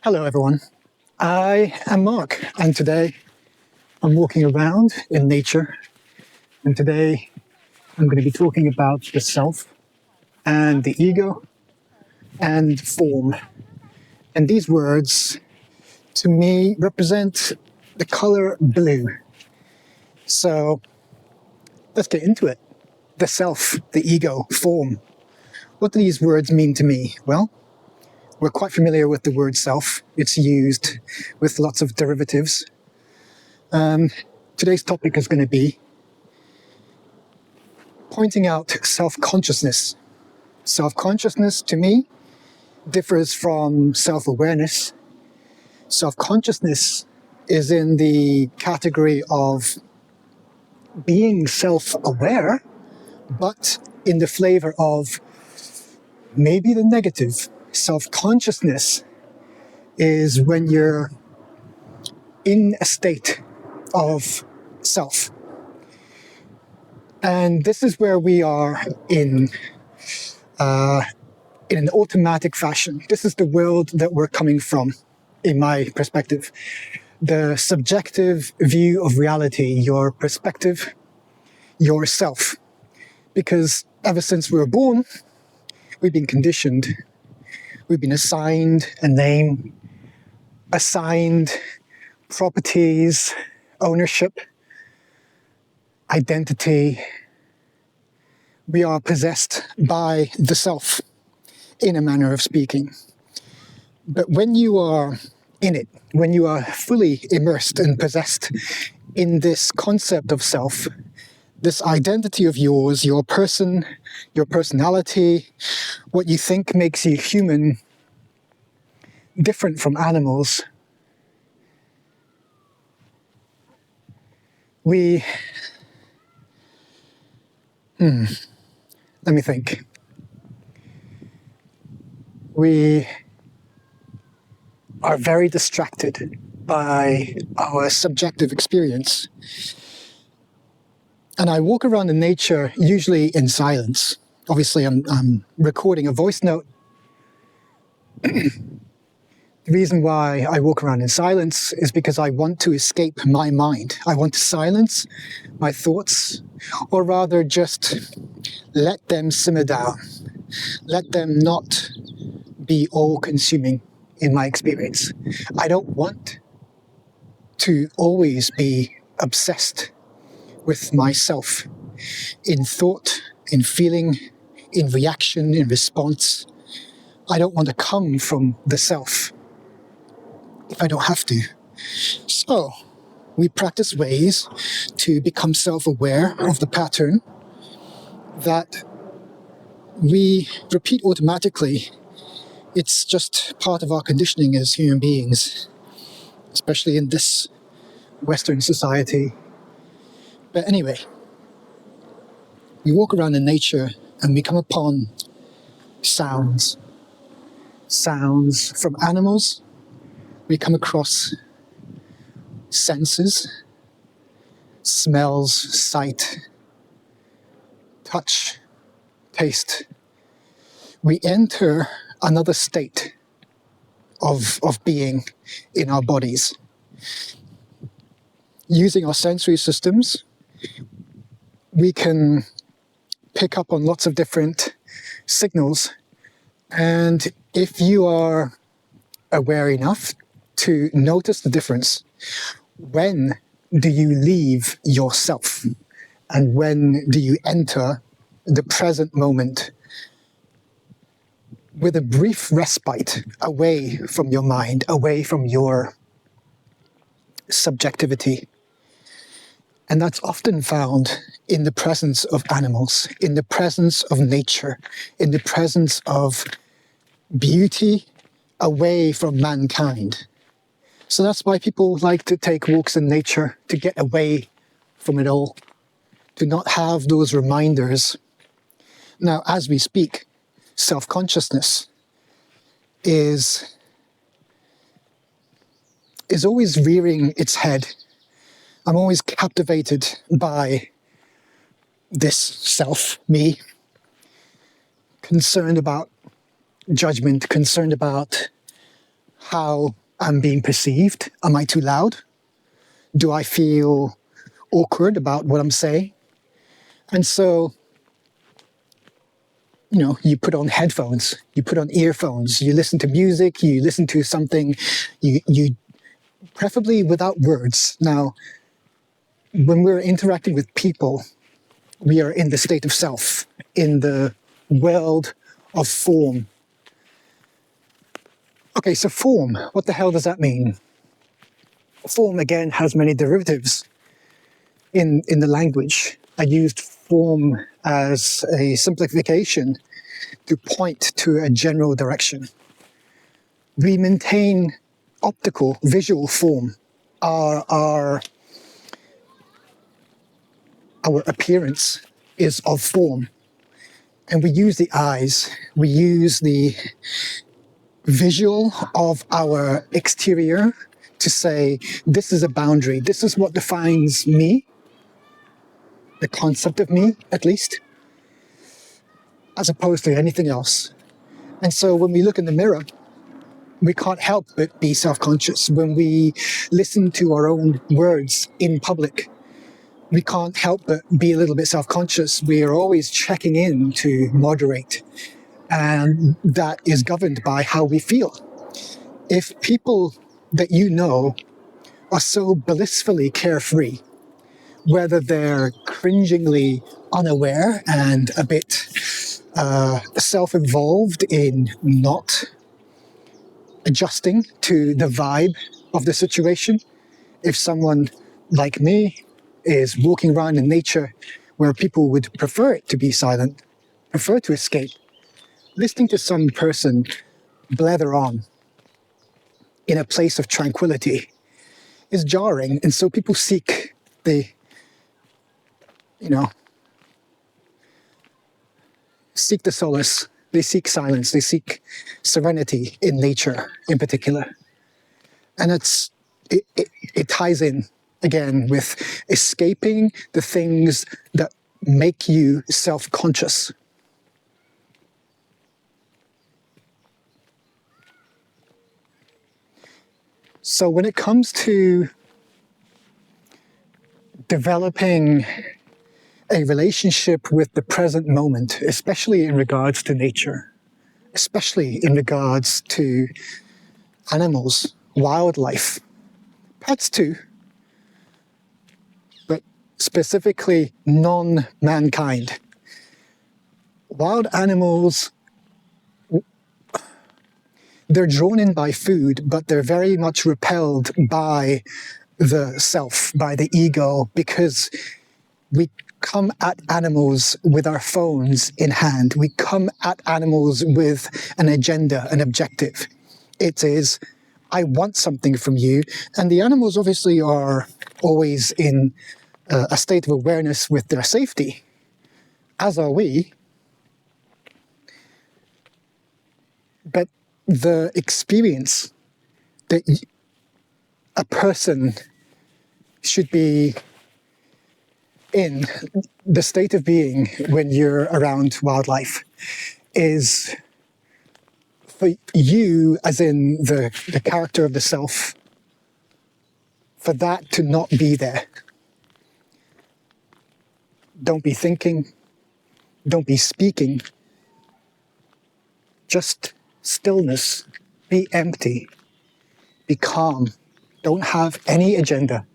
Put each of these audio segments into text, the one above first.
Hello everyone, I am Mark and today I'm walking around in nature and today I'm going to be talking about the self and the ego and form. And these words to me represent the color blue. So let's get into it. The self, the ego, form. What do these words mean to me? Well, we're quite familiar with the word self. It's used with lots of derivatives. Today's topic is going to be pointing out self-consciousness. Self-consciousness, to me, differs from self-awareness. Self-consciousness is in the category of being self-aware, but in the flavor of maybe the negative. Self-consciousness is when you're in a state of self. And this is where we are in an automatic fashion. This is the world that we're coming from, in my perspective. The subjective view of reality, your perspective, yourself. Because ever since we were born, we've been conditioned. We've been assigned a name, assigned properties, ownership, identity. We are possessed by the self, in a manner of speaking. But when you are in it, when you are fully immersed and possessed in this concept of self, this identity of yours, your person, your personality, what you think makes you human, different from animals, let me think. We are very distracted by our subjective experience. And I walk around in nature, usually in silence. Obviously, I'm recording a voice note. The reason why I walk around in silence is because I want to escape my mind. I want to silence my thoughts, or rather just let them simmer down. Let them not be all-consuming in my experience. I don't want to always be obsessed with myself in thought, in feeling, in reaction, in response. I don't want to come from the self if I don't have to. So we practice ways to become self-aware of the pattern that we repeat automatically. It's just part of our conditioning as human beings, especially in this Western society. But anyway, we walk around in nature and we come upon sounds. Sounds from animals. We come across senses, smells, sight, touch, taste. We enter another state of being in our bodies. Using our sensory systems, we can pick up on lots of different signals. And if you are aware enough to notice the difference, when do you leave yourself? And when do you enter the present moment with a brief respite away from your mind, away from your subjectivity? And that's often found in the presence of animals, in the presence of nature, in the presence of beauty away from mankind. So that's why people like to take walks in nature, to get away from it all, to not have those reminders. Now, as we speak, self-consciousness is always rearing its head. I'm always captivated by this self, me, concerned about judgment, concerned about how I'm being perceived. Am I too loud? Do I feel awkward about what I'm saying? And so, you put on headphones, you put on earphones, you listen to music, you listen to something, you preferably without words. Now, when we're interacting with people, we are in the state of self, in the world of form. Okay, so form, what the hell does that mean? Form, again, has many derivatives in the language. I used form as a simplification to point to a general direction. We maintain optical, visual form. Our appearance is of form. And we use the eyes, we use the visual of our exterior to say, this is a boundary, this is what defines me, the concept of me, at least, as opposed to anything else. And so when we look in the mirror, we can't help but be self-conscious. When we listen to our own words in public, we can't help but be a little bit self-conscious. We are always checking in to moderate, and that is governed by how we feel. If people that you know are so blissfully carefree, whether they're cringingly unaware and a bit self-involved in not adjusting to the vibe of the situation, if someone like me is walking around in nature where people would prefer it to be silent, prefer to escape, listening to some person blather on in a place of tranquility is jarring. And so people seek seek the solace, they seek silence, they seek serenity in nature in particular. And it ties in, again, with escaping the things that make you self-conscious. So when it comes to developing a relationship with the present moment, especially in regards to nature, especially in regards to animals, wildlife, pets too, but specifically non-mankind. Wild animals, they're drawn in by food, but they're very much repelled by the self, by the ego, because we come at animals with our phones in hand. We come at animals with an agenda, an objective. It is, I want something from you. And the animals obviously are always in a state of awareness with their safety, as are we. But the experience that a person should be in, the state of being when you're around wildlife, is for you, as in the character of the self, for that to not be there. Don't be thinking, don't be speaking, just stillness, be empty, be calm, don't have any agenda.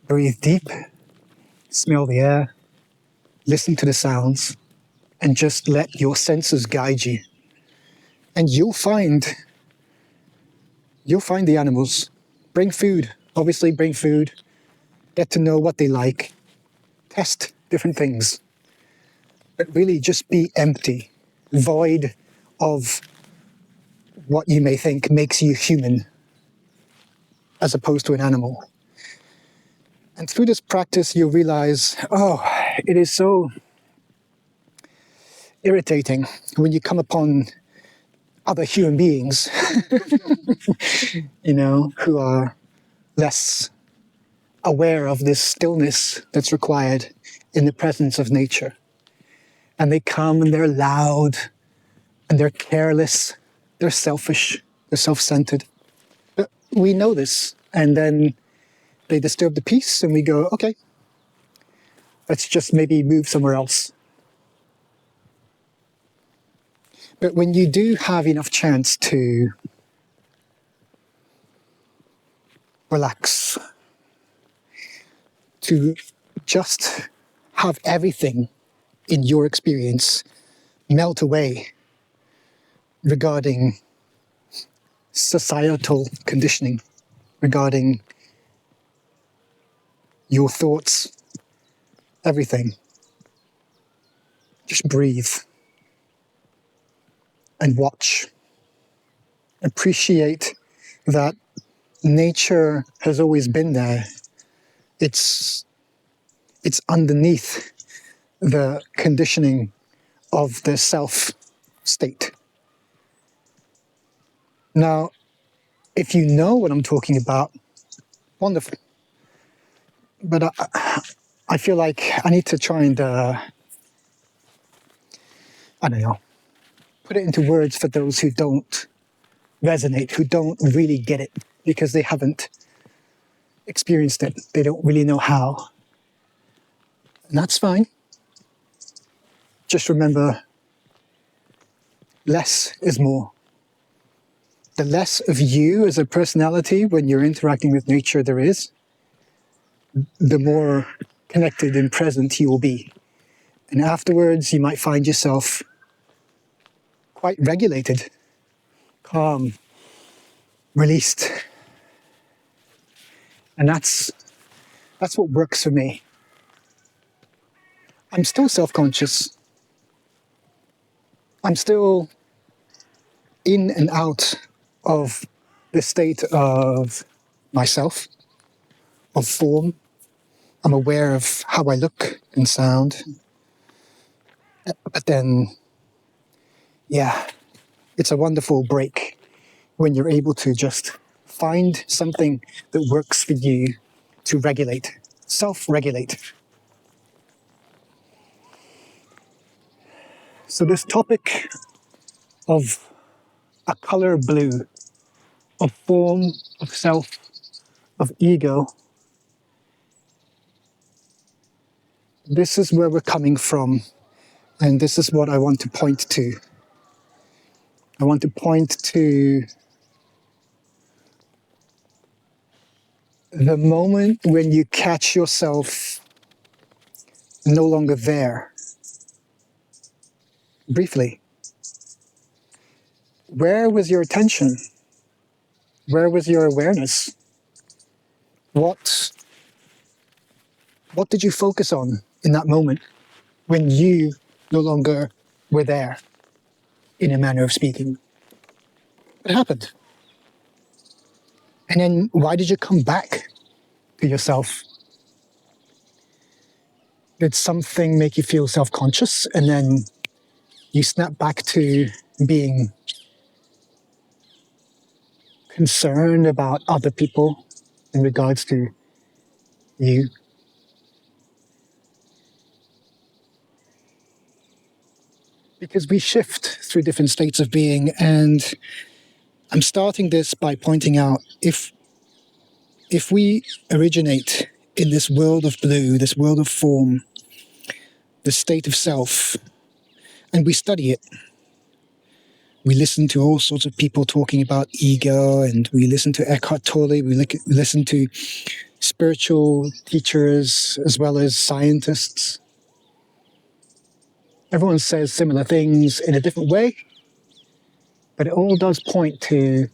Breathe deep, smell the air, listen to the sounds, and just let your senses guide you. And you'll find the animals. Bring food, obviously bring food, get to know what they like, test different things, but really just be empty, void of what you may think makes you human, as opposed to an animal. And through this practice, you'll realize, it is so irritating when you come upon other human beings, who are less aware of this stillness that's required in the presence of nature. And they come and they're loud and they're careless, they're selfish, they're self-centered. But we know this, and then they disturb the peace, and we go, okay, let's just maybe move somewhere else. But when you do have enough chance to relax, to just have everything in your experience melt away regarding societal conditioning, regarding your thoughts, everything. Just breathe and watch. Appreciate that nature has always been there. It's underneath the conditioning of the self state. Now, if you know what I'm talking about, wonderful. But I feel like I need to try and, I don't know, put it into words for those who don't resonate, who don't really get it, because they haven't experienced it. They don't really know how. And that's fine. Just remember, less is more. The less of you as a personality when you're interacting with nature there is, the more connected and present you will be. And afterwards, you might find yourself quite regulated, calm, released. And that's what works for me. I'm still self-conscious. I'm still in and out of the state of myself, of form. I'm aware of how I look and sound. But then, yeah, it's a wonderful break when you're able to just find something that works for you to regulate, self-regulate. So this topic of a color blue, of form, of self, of ego, this is where we're coming from, and this is what I want to point to. I want to point to the moment when you catch yourself no longer there. Briefly, where was your attention? Where was your awareness? What did you focus on in that moment when you no longer were there, in a manner of speaking? What happened? And then why did you come back to yourself? Did something make you feel self-conscious and then you snap back to being concerned about other people in regards to you? Because we shift through different states of being, and I'm starting this by pointing out, if we originate in this world of blue, this world of form, the state of self, and we study it, we listen to all sorts of people talking about ego, and we listen to Eckhart Tolle, we listen to spiritual teachers as well as scientists. Everyone says similar things in a different way, but it all does point to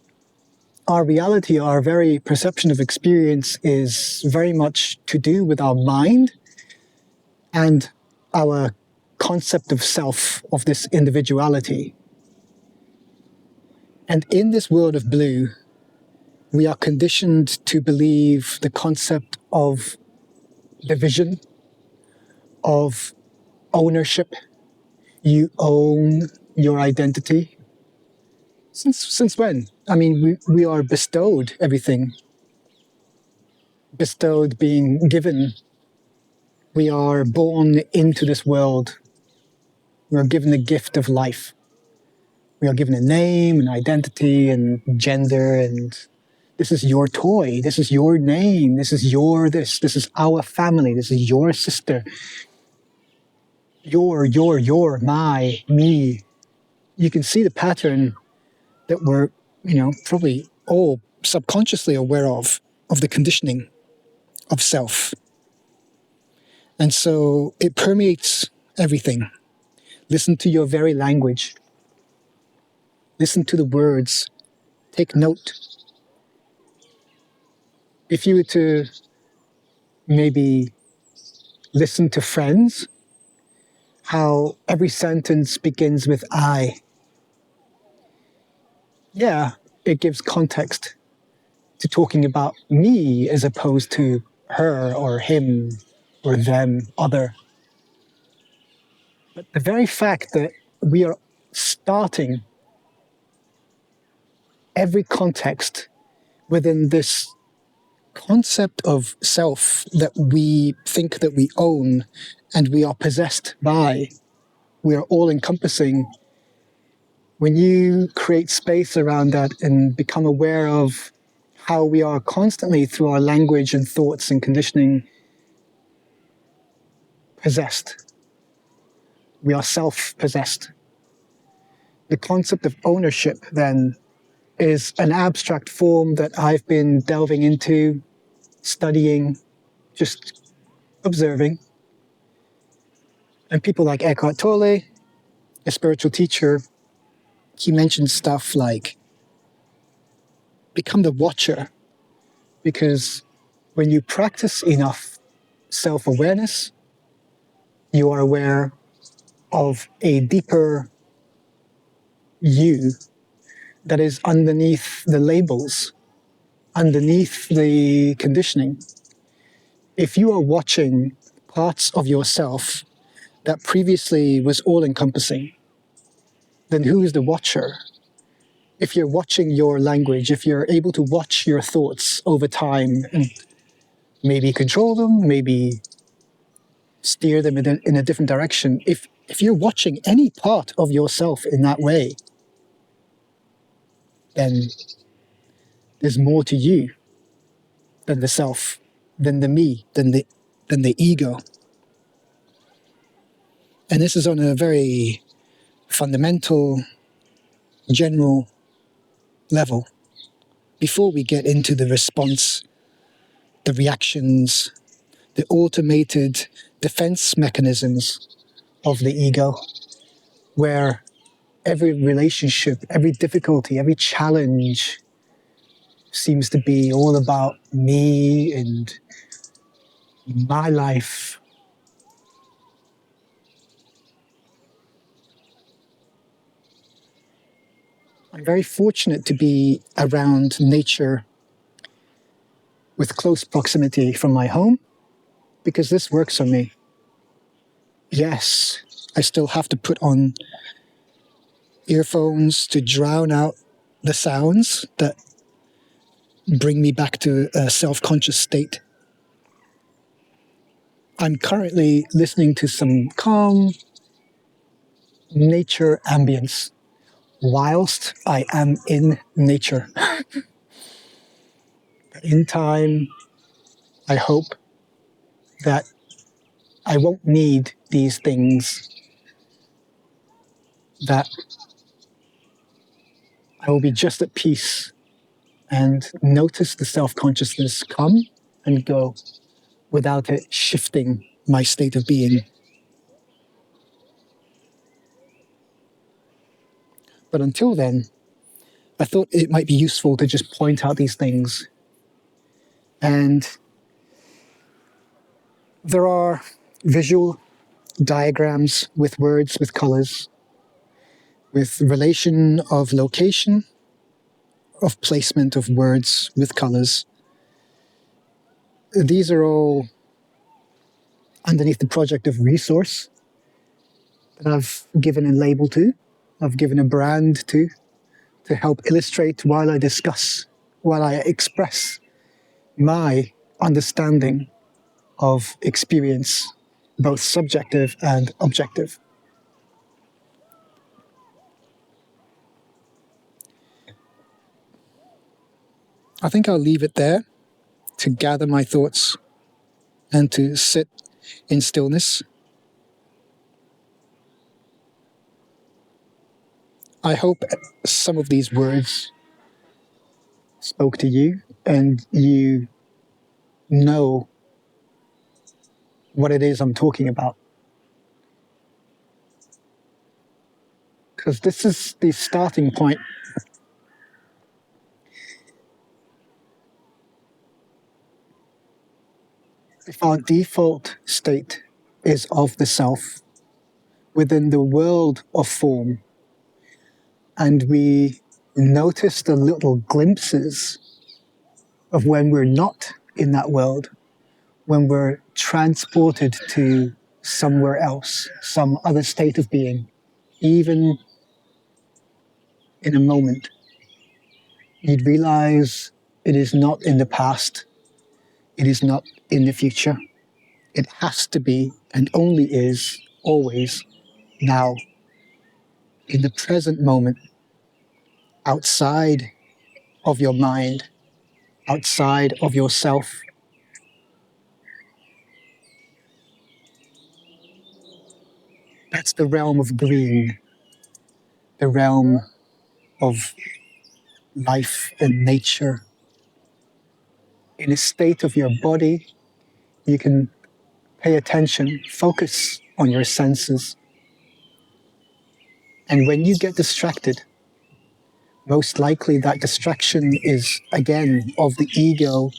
our reality, our very perception of experience is very much to do with our mind and our concept of self, of this individuality. And in this world of blue, we are conditioned to believe the concept of division, of ownership. You own your identity. Since when? I mean, we are bestowed everything. Bestowed being given. We are born into this world. We're given the gift of life. We are given a name, an identity, and gender, and this is your toy, this is your name, this is your this is our family, this is your sister, your, my, me. You can see the pattern that we're, probably all subconsciously aware of the conditioning of self. And so it permeates everything. Listen to your very language. Listen to the words. Take note. If you were to maybe listen to friends, how every sentence begins with I. Yeah, it gives context to talking about me as opposed to her or him or them, other. But the very fact that we are starting every context within this concept of self that we think that we own and we are possessed by, we are all encompassing. When you create space around that and become aware of how we are constantly through our language and thoughts and conditioning possessed, we are self-possessed. The concept of ownership then is an abstract form that I've been delving into, studying, just observing. And people like Eckhart Tolle, a spiritual teacher, he mentions stuff like become the watcher, because when you practice enough self-awareness, you are aware of a deeper you that is underneath the labels, underneath the conditioning. If you are watching parts of yourself that previously was all-encompassing, then who is the watcher? If you're watching your language, if you're able to watch your thoughts over time and maybe control them, maybe steer them in a different direction, if you're watching any part of yourself in that way, then there's more to you than the self, than the me, than the ego. And this is on a very fundamental, general level. Before we get into the response, the reactions, the automated defense mechanisms of the ego, where every relationship, every difficulty, every challenge seems to be all about me and my life. I'm very fortunate to be around nature with close proximity from my home, because this works on me. Yes, I still have to put on earphones to drown out the sounds that bring me back to a self-conscious state. I'm currently listening to some calm nature ambience whilst I am in nature. In time, I hope that I won't need these things, that I will be just at peace and notice the self-consciousness come and go without it shifting my state of being. But until then, I thought it might be useful to just point out these things. And there are visual diagrams with words, with colors, with relation of location, of placement of words with colors. These are all underneath the project of resource that I've given a label to, I've given a brand to help illustrate while I discuss, while I express my understanding of experience, both subjective and objective. I think I'll leave it there to gather my thoughts and to sit in stillness. I hope some of these words spoke to you and you know what it is I'm talking about. Because this is the starting point. If our default state is of the self within the world of form, and we notice the little glimpses of when we're not in that world, when we're transported to somewhere else, some other state of being, even in a moment, you'd realize it is not in the past, it is not in the future. It has to be and only is always now, in the present moment, outside of your mind, outside of yourself. That's the realm of green, the realm of life and nature. In a state of your body, you can pay attention, focus on your senses. And when you get distracted, most likely that distraction is, again, of the ego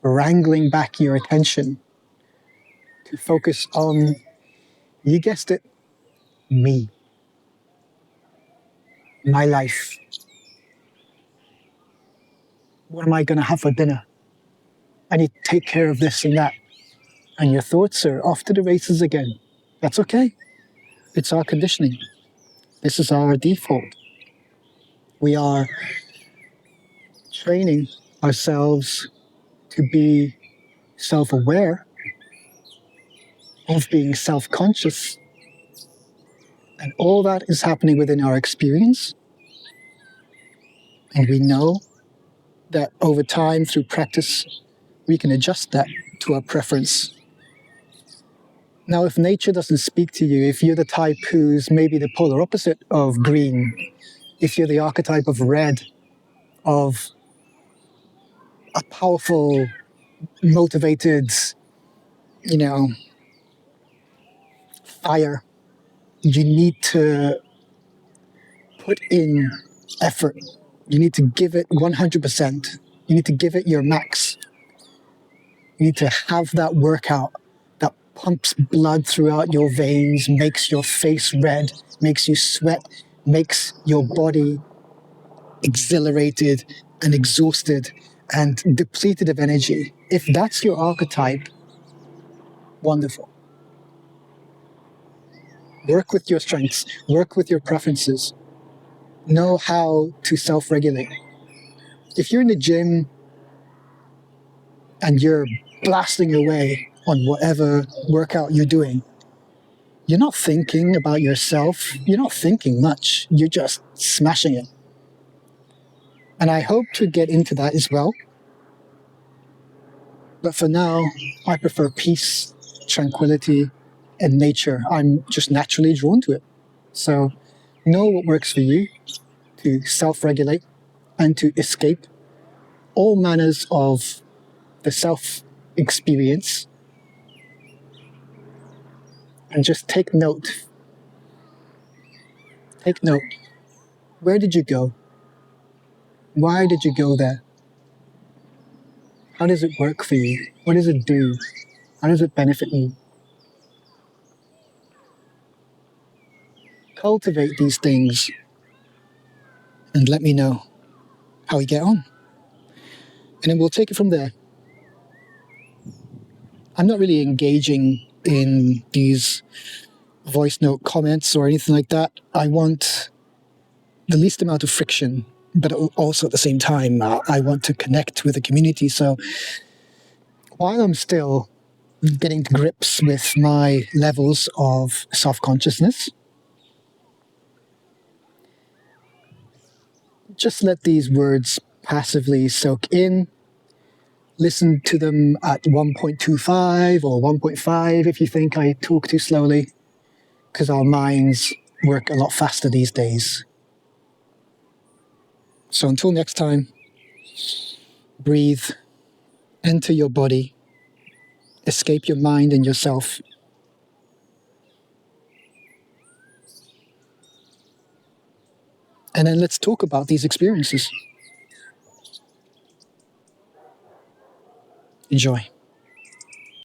wrangling back your attention to focus on, you guessed it, me, my life. What am I going to have for dinner? I need to take care of this and that. And your thoughts are off to the races again. That's okay. It's our conditioning. This is our default. We are training ourselves to be self-aware of being self-conscious. And all that is happening within our experience. And we know that over time, through practice, we can adjust that to our preference. Now, if nature doesn't speak to you, if you're the type who's maybe the polar opposite of green, if you're the archetype of red, of a powerful, motivated, fire, you need to put in effort. You need to give it 100%. You need to give it your max. You need to have that workout that pumps blood throughout your veins, makes your face red, makes you sweat, makes your body exhilarated and exhausted and depleted of energy. If that's your archetype, wonderful. Work with your strengths, work with your preferences. Know how to self-regulate. If you're in the gym and you're blasting away on whatever workout you're doing, you're not thinking about yourself. You're not thinking much. You're just smashing it. And I hope to get into that as well. But for now, I prefer peace, tranquility, and nature. I'm just naturally drawn to it. So know what works for you to self-regulate and to escape all manners of the self-experience. And just take note. Take note. Where did you go? Why did you go there? How does it work for you? What does it do? How does it benefit you? Cultivate these things and let me know how we get on. And then we'll take it from there. I'm not really engaging in these voice note comments or anything like that. I want the least amount of friction, but also at the same time, I want to connect with the community. So while I'm still getting to grips with my levels of self-consciousness, just let these words passively soak in. Listen to them at 1.25 or 1.5 if you think I talk too slowly, because our minds work a lot faster these days. So until next time, breathe, enter your body, escape your mind and yourself. And then let's talk about these experiences. Enjoy.